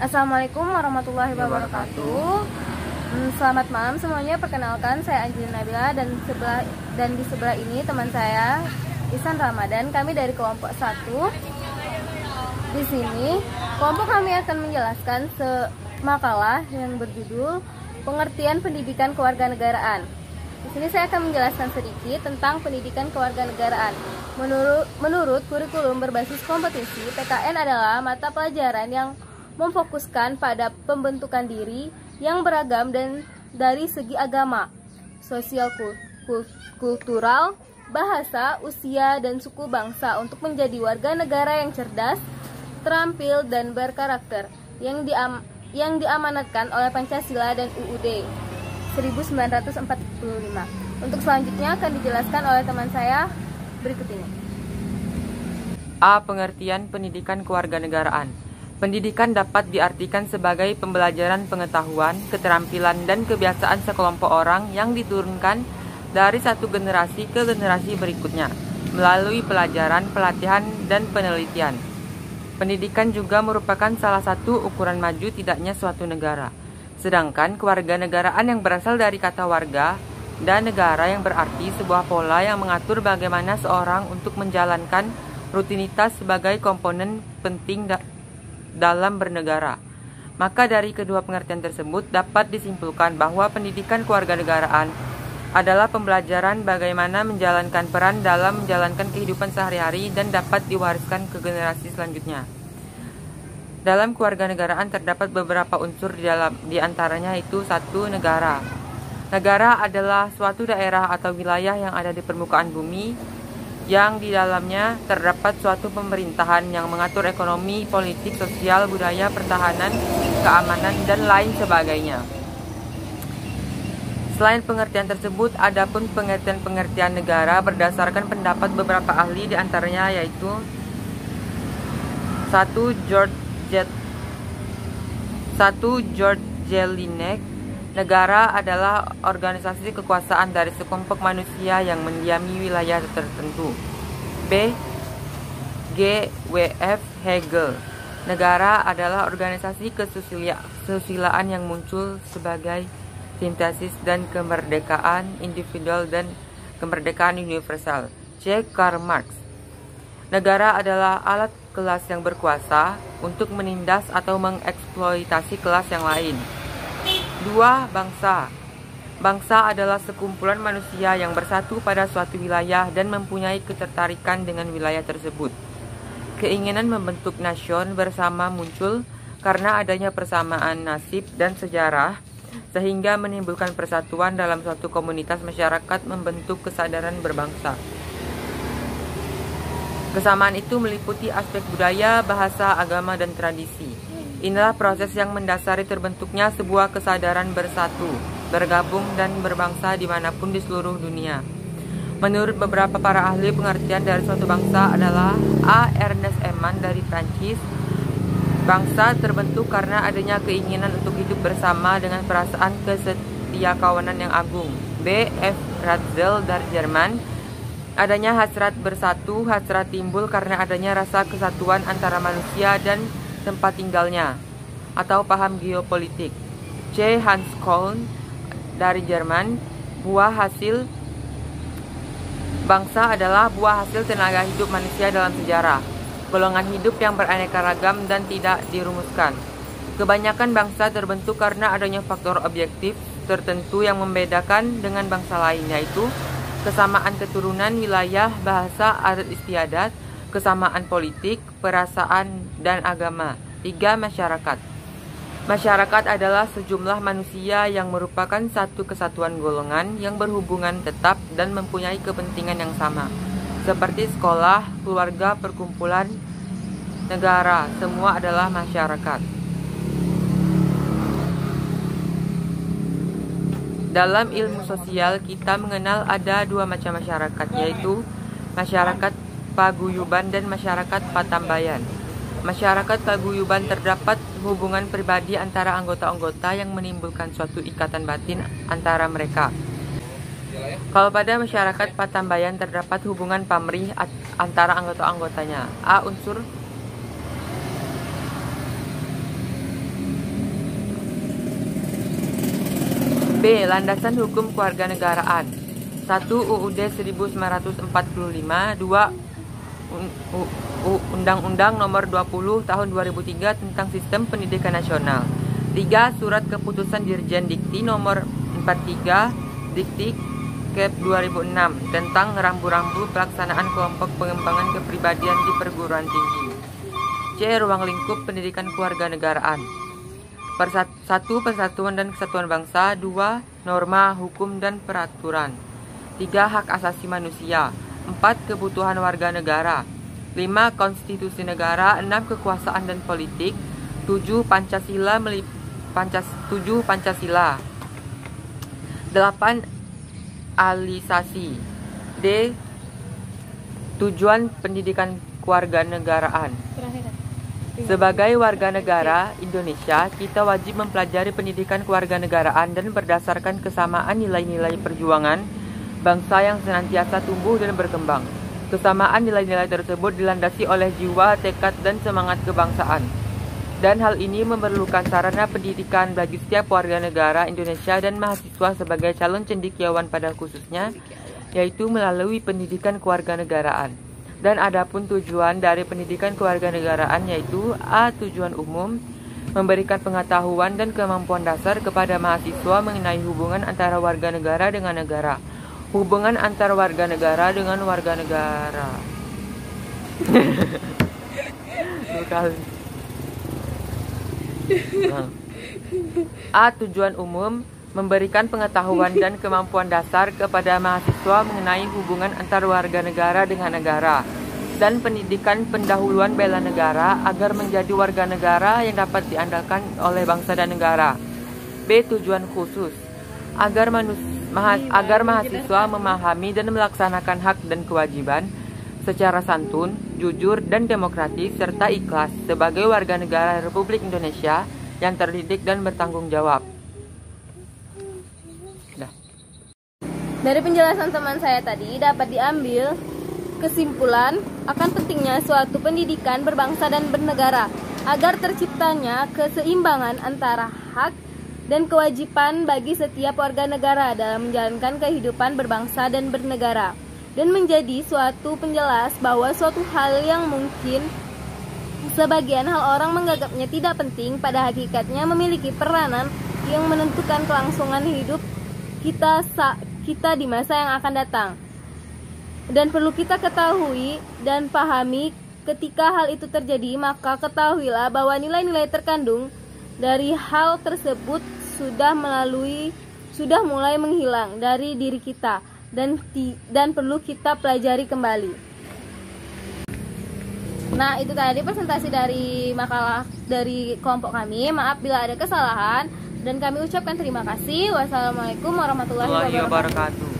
Assalamualaikum warahmatullahi wabarakatuh. Selamat malam semuanya. Perkenalkan, saya Angelina Nabila dan di sebelah ini teman saya Ihsan Ramadan. Kami dari kelompok 1. Di sini kelompok kami akan menjelaskan makalah yang berjudul Pengertian Pendidikan Kewarganegaraan. Di sini saya akan menjelaskan sedikit tentang pendidikan kewarganegaraan. Menurut kurikulum berbasis kompetisi, PKN adalah mata pelajaran yang memfokuskan pada pembentukan diri yang beragam dan dari segi agama, sosial, kultural, bahasa, usia, dan suku bangsa untuk menjadi warga negara yang cerdas, terampil, dan berkarakter yang diamanatkan oleh Pancasila dan UUD 1945. Untuk selanjutnya akan dijelaskan oleh teman saya berikut ini. A. Pengertian pendidikan kewarganegaraan. Pendidikan dapat diartikan sebagai pembelajaran pengetahuan, keterampilan, dan kebiasaan sekelompok orang yang diturunkan dari satu generasi ke generasi berikutnya melalui pelajaran, pelatihan, dan penelitian. Pendidikan juga merupakan salah satu ukuran maju tidaknya suatu negara. Sedangkan kewarganegaraan yang berasal dari kata warga dan negara yang berarti sebuah pola yang mengatur bagaimana seorang untuk menjalankan rutinitas sebagai komponen penting dalam bernegara. Maka dari kedua pengertian tersebut dapat disimpulkan bahwa pendidikan kewarganegaraan adalah pembelajaran bagaimana menjalankan peran dalam menjalankan kehidupan sehari-hari dan dapat diwariskan ke generasi selanjutnya. Dalam kewarganegaraan terdapat beberapa unsur di antaranya itu 1. Negara. Negara adalah suatu daerah atau wilayah yang ada di permukaan bumi yang di dalamnya terdapat suatu pemerintahan yang mengatur ekonomi, politik, sosial, budaya, pertahanan, keamanan, dan lain sebagainya. Selain pengertian tersebut, adapun pengertian negara berdasarkan pendapat beberapa ahli, di antaranya yaitu 1. George Jelinek. Negara adalah organisasi kekuasaan dari sekelompok manusia yang mendiami wilayah tertentu. B. G.W.F. Hegel. Negara adalah organisasi kesusilaan yang muncul sebagai sintesis dan kemerdekaan individual dan kemerdekaan universal. C. Karl Marx. Negara adalah alat kelas yang berkuasa untuk menindas atau mengeksploitasi kelas yang lain. 2. Bangsa. Bangsa adalah sekumpulan manusia yang bersatu pada suatu wilayah dan mempunyai ketertarikan dengan wilayah tersebut. Keinginan membentuk nasion bersama muncul karena adanya persamaan nasib dan sejarah, sehingga menimbulkan persatuan dalam suatu komunitas masyarakat membentuk kesadaran berbangsa. Kesamaan itu meliputi aspek budaya, bahasa, agama, dan tradisi. Inilah proses yang mendasari terbentuknya sebuah kesadaran bersatu, bergabung, dan berbangsa dimanapun di seluruh dunia. Menurut beberapa para ahli, pengertian dari suatu bangsa adalah A. Ernest Eman dari Prancis. Bangsa terbentuk karena adanya keinginan untuk hidup bersama dengan perasaan kesetiakawanan yang agung. B. F. Ratzel dari Jerman. Adanya hasrat bersatu, hasrat timbul karena adanya rasa kesatuan antara manusia dan tempat tinggalnya, atau paham geopolitik. C. Hans Kohn dari Jerman. Buah hasil bangsa adalah buah hasil tenaga hidup manusia dalam sejarah, golongan hidup yang beraneka ragam dan tidak dirumuskan. Kebanyakan bangsa terbentuk karena adanya faktor objektif tertentu yang membedakan dengan bangsa lain, yaitu kesamaan keturunan, wilayah, bahasa, adat istiadat, kesamaan politik, perasaan, dan agama. 3. Masyarakat. Masyarakat adalah sejumlah manusia yang merupakan satu kesatuan golongan yang berhubungan tetap dan mempunyai kepentingan yang sama, seperti sekolah, keluarga, perkumpulan, negara, semua adalah masyarakat. Dalam ilmu sosial, kita mengenal ada 2 macam masyarakat, yaitu masyarakat paguyuban dan masyarakat patambayan. Masyarakat paguyuban terdapat hubungan pribadi antara anggota-anggota yang menimbulkan suatu ikatan batin antara mereka. Kalau pada masyarakat patambayan terdapat hubungan pamrih antara anggota-anggotanya. A. Unsur B. Landasan hukum kewarganegaraan. 1. UUD 1945. 2. Undang-Undang Nomor 20 Tahun 2003 tentang Sistem Pendidikan Nasional. 3. Surat Keputusan Dirjen Dikti Nomor 43 Dikti Kep 2006 tentang rambu-rambu pelaksanaan kelompok pengembangan kepribadian di perguruan tinggi. C. Ruang lingkup pendidikan kewarganegaraan. 1. Persatuan dan kesatuan bangsa. 2. Norma, hukum, dan peraturan. 3. Hak asasi manusia. 4. Kebutuhan warga negara. 5. Konstitusi negara. 6. Kekuasaan dan politik. 7. Pancasila. 8. Alisasi. D. Tujuan pendidikan kewarganegaraan. Sebagai warga negara Indonesia, kita wajib mempelajari pendidikan kewarganegaraan dan berdasarkan kesamaan nilai-nilai perjuangan bangsa yang senantiasa tumbuh dan berkembang. Kesamaan nilai-nilai tersebut dilandasi oleh jiwa, tekad, dan semangat kebangsaan. Dan hal ini memerlukan sarana pendidikan bagi setiap warga negara Indonesia dan mahasiswa sebagai calon cendekiawan pada khususnya, yaitu melalui pendidikan kewarganegaraan. Dan adapun tujuan dari pendidikan kewarganegaraan yaitu A. Tujuan umum, memberikan pengetahuan dan kemampuan dasar kepada mahasiswa mengenai hubungan antara warga negara dengan negara, hubungan antar warga negara dengan warga negara. A. Tujuan umum, memberikan pengetahuan dan kemampuan dasar kepada mahasiswa mengenai hubungan antar warga negara dengan negara, dan pendidikan pendahuluan bela negara agar menjadi warga negara yang dapat diandalkan oleh bangsa dan negara. B. Tujuan khusus, agar mahasiswa memahami dan melaksanakan hak dan kewajiban secara santun, jujur, dan demokratis, serta ikhlas sebagai warga negara Republik Indonesia yang terdidik dan bertanggung jawab. Dari penjelasan teman saya tadi dapat diambil kesimpulan akan pentingnya suatu pendidikan berbangsa dan bernegara agar terciptanya keseimbangan antara hak dan kewajiban bagi setiap warga negara dalam menjalankan kehidupan berbangsa dan bernegara, dan menjadi suatu penjelas bahwa suatu hal yang mungkin sebagian hal orang menganggapnya tidak penting, pada hakikatnya memiliki peranan yang menentukan kelangsungan hidup kita di masa yang akan datang. Dan perlu kita ketahui dan pahami, ketika hal itu terjadi, maka ketahuilah bahwa nilai-nilai terkandung dari hal tersebut sudah mulai menghilang dari diri kita dan perlu kita pelajari kembali. Nah, itu tadi presentasi dari makalah dari kelompok kami. Maaf bila ada kesalahan dan kami ucapkan terima kasih. Wassalamualaikum warahmatullahi wabarakatuh.